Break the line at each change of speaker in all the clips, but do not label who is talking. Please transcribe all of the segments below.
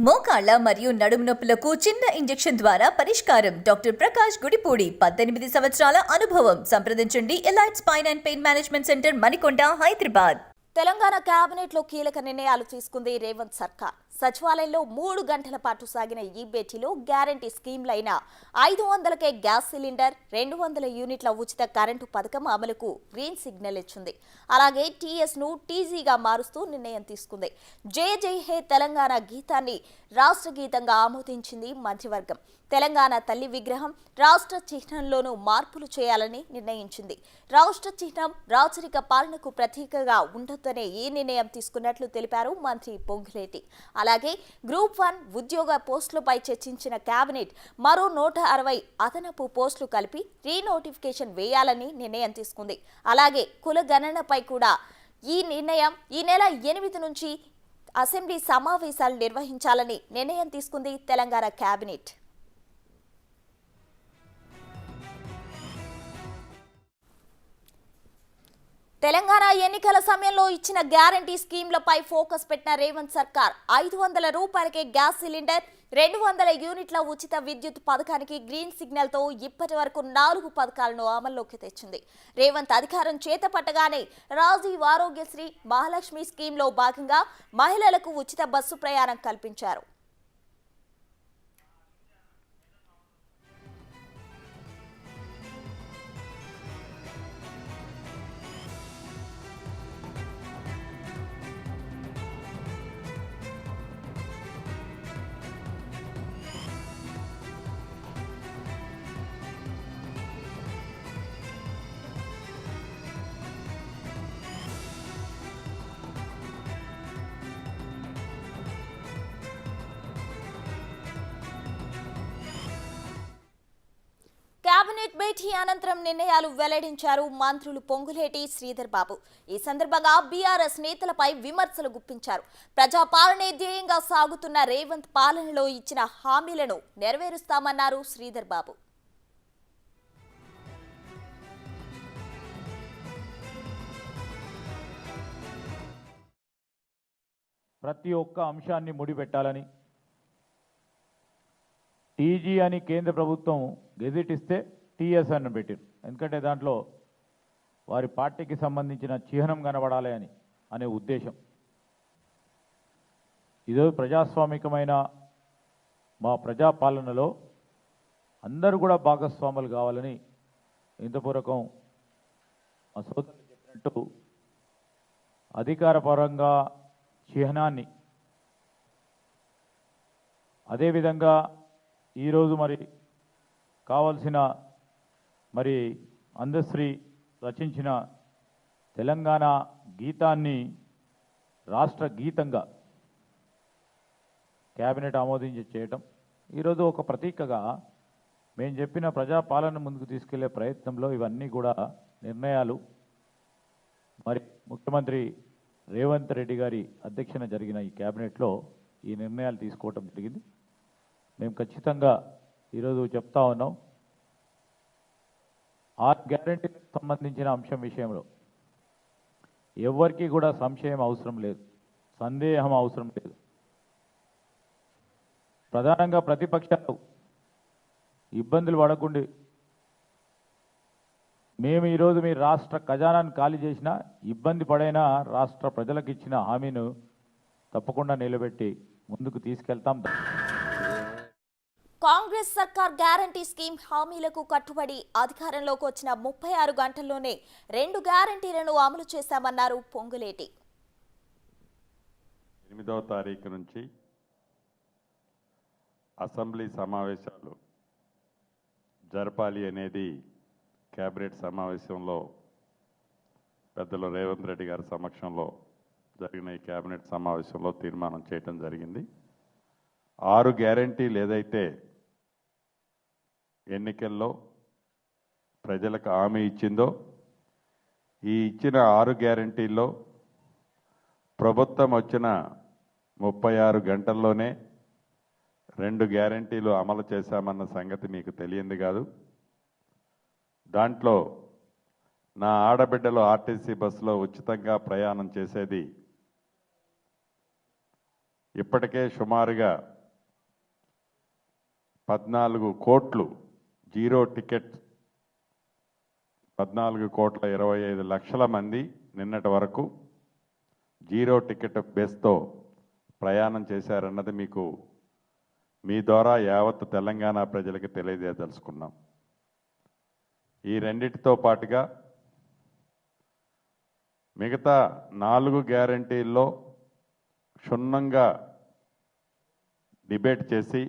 మోకాళ్ల మరియు నడుము నొప్పులకు చిన్న ఇంజెక్షన్ ద్వారా పరిష్కారం. డాక్టర్ ప్రకాష్ గుడిపూడి, 18 సంవత్సరాల అనుభవం. సంప్రదించండి. Elite spine and pain management centre, Manikonda, Hyderabad.
Telangana cabinet లో కీలక నిర్ణయాలు తీసుకుంది రేవంత్ సర్కార్. సచివాలయంలో 3 గంటల పాటు సాగిన ఈ భేటీలో గ్యారంటీ స్కీమ్లైన 500కే గ్యాస్ సిలిండర్, 200 యూనిట్ల ఉచిత కరెంటు పథకం అమలుకు గ్రీన్ సిగ్నల్ ఇచ్చింది. అలాగే టీఎస్ ను టీజీగా మారుస్తూ నిర్ణయం తీసుకుంది. జై జై హే తెలంగాణ గీతాన్ని రాష్ట్ర గీతంగా ఆమోదించింది మంత్రివర్గం. తెలంగాణ తల్లి విగ్రహం రాష్ట్ర చిహ్నంలోనూ మార్పులు చేయాలని నిర్ణయించింది. రాష్ట్ర చిహ్నం రాచరిక పాలనకు ప్రతీకగా ఉండొద్దనే ఈ నిర్ణయం తీసుకున్నట్లు తెలిపారు మంత్రి పొంగులేటి. అలాగే గ్రూప్ 1 ఉద్యోగ పోస్టులపై చర్చించిన కేబినెట్ మరో 160 అదనపు పోస్టులు కలిపి రీనోటిఫికేషన్ వేయాలని నిర్ణయం తీసుకుంది. అలాగే కుల గణనపై కూడా ఈ నిర్ణయం ఈ నెల 8 నుంచి అసెంబ్లీ సమావేశాలు నిర్వహించాలని నిర్ణయం తీసుకుంది తెలంగాణ కేబినెట్. తెలంగాణ ఎన్నికల సమయంలో ఇచ్చిన గ్యారంటీ స్కీమ్లపై ఫోకస్ పెట్టిన రేవంత్ సర్కార్ 500 రూపాయలకే గ్యాస్ సిలిండర్, 200 యూనిట్ల ఉచిత విద్యుత్ పథకానికి గ్రీన్ సిగ్నల్ తో ఇప్పటి వరకు 4 పథకాలను అమల్లోకి తెచ్చింది. రేవంత్ అధికారం చేతపట్టగానే రాజీవ్ ఆరోగ్యశ్రీ, మహాలక్ష్మి స్కీమ్ లో భాగంగా మహిళలకు ఉచిత బస్సు ప్రయాణం కల్పించారు. కేబినెట్ భేటీ అనంతరం నిర్ణయాలు వెల్లడించారు మంత్రులు పొంగులేటి, శ్రీధర్ బాబు. ఈ సందర్భంగా బీఆర్ఎస్ నేతలపై విమర్శలు గుప్పించారు. ప్రజాపాలనే ధ్యేయంగా సాగుతున్న రేవంత్ పాలనలో ఇచ్చిన హామీలను నెరవేరుస్తామన్నారు శ్రీధర్ బాబు.
ప్రతి ఒక్క అంశాన్ని ముడిపెట్టాలని, టీజీ అని కేంద్ర ప్రభుత్వం గెజిట్ ఇస్తే టీఎస్ అని పెట్టారు. ఎందుకంటే దాంట్లో వారి పార్టీకి సంబంధించిన చిహ్నం కనబడాలి అనే ఉద్దేశం. ఇదో ప్రజాస్వామికమైన మా ప్రజాపాలనలో అందరూ కూడా భాగస్వాములు కావాలని ఇంతపూర్వకం మా సోదరులు చెప్పినట్టు అధికారపరంగా చిహ్నాన్ని, అదేవిధంగా ఈరోజు మరి కావాల్సిన అందశ్రీ రచించిన తెలంగాణ గీతాన్ని రాష్ట్ర గీతంగా కేబినెట్ ఆమోదించి చేయటం ఈరోజు ఒక ప్రతీకగా మేము చెప్పిన ప్రజాపాలన ముందుకు తీసుకెళ్లే ప్రయత్నంలో ఇవన్నీ కూడా నిర్ణయాలు ముఖ్యమంత్రి రేవంత్ రెడ్డి గారి అధ్యక్షన జరిగిన ఈ కేబినెట్లో ఈ నిర్ణయాలు తీసుకోవటం జరిగింది. మేము ఖచ్చితంగా ఈరోజు చెప్తా ఉన్నాం, ఆ గ్యారంటీకి సంబంధించిన అంశం విషయంలో ఎవరికి కూడా సంశయం అవసరం లేదు, సందేహం అవసరం లేదు. ప్రధానంగా ప్రతిపక్షాలు ఇబ్బందులు పడకుండా మేము ఈరోజు మీ రాష్ట్ర ఖజానాను ఖాళీ చేసినా ఇబ్బంది పడైనా రాష్ట్ర ప్రజలకు ఇచ్చిన హామీను తప్పకుండా నిలబెట్టి ముందుకు తీసుకెళ్తాం.
కాంగ్రెస్ సర్కార్ గ్యారంటీ స్కీమ్ హామీలకు కట్టుబడి అధికారంలోకి వచ్చిన 36 గంటల్లోనే 2 గ్యారంటీలను అమలు చేశామన్నారు పొంగులేటి.
8వ తారీఖు నుంచి అసెంబ్లీ సమావేశాలు జరపాలి అనేది కేబినెట్ సమావేశంలో పెద్దలు రేవంత్ రెడ్డి గారి సమక్షంలో జరిగిన ఈ కేబినెట్ సమావేశంలో తీర్మానం చేయడం జరిగింది. 6 గ్యారంటీలు ఏదైతే ఎన్నికల్లో ప్రజలకు హామీ ఇచ్చిందో, ఈ ఇచ్చిన 6 గ్యారంటీల్లో ప్రభుత్వం వచ్చిన 36 గంటల్లోనే 2 గ్యారంటీలు అమలు చేశామన్న సంగతి మీకు తెలియంది కాదు. దాంట్లో నా ఆడబిడ్డలు ఆర్టీసీ బస్సులో ఉచితంగా ప్రయాణం చేసేది ఇప్పటికే సుమారుగా 14 కోట్లు జీరో టికెట్ 14,25,00,000 మంది నిన్నటి వరకు జీరో టికెట్ బేస్తో ప్రయాణం చేశారన్నది మీకు మీ ద్వారా యావత్ తెలంగాణ ప్రజలకు తెలియజేయదలుచుకున్నాం. ఈ రెండిటితో పాటుగా మిగతా 4 గ్యారంటీల్లో క్షుణ్ణంగా డిబేట్ చేసి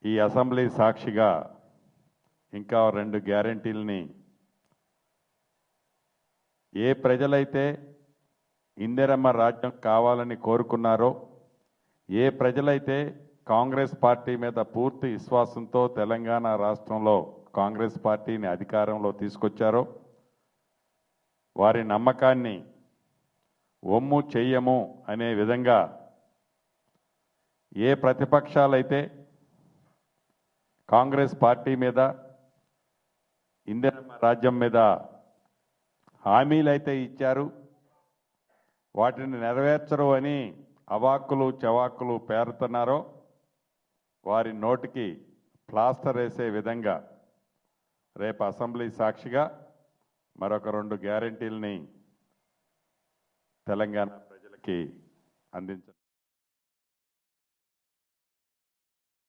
ఈ అసెంబ్లీ సాక్షిగా ఇంకా 2 గ్యారంటీలని ఏ ప్రజలైతే ఇందిరమ్మ రాజ్యం కావాలని కోరుకున్నారో, ఏ ప్రజలైతే కాంగ్రెస్ పార్టీ మీద పూర్తి విశ్వాసంతో తెలంగాణ రాష్ట్రంలో కాంగ్రెస్ పార్టీని అధికారంలో తీసుకొచ్చారో వారి నమ్మకాన్ని ఒమ్ము చెయ్యము అనే విధంగా ఏ ప్రతిపక్షాలైతే కాంగ్రెస్ పార్టీ మీద ఇందిరమ్మ రాజ్యం మీద హామీలైతే ఇచ్చారు వాటిని నెరవేర్చరు అని అవాక్కులు చవాక్కులు పేరుతున్నారో వారి నోటికి ప్లాస్టర్ వేసే విధంగా రేపు అసెంబ్లీ సాక్షిగా మరొక 2 గ్యారంటీలని తెలంగాణ ప్రజలకి అందించారు.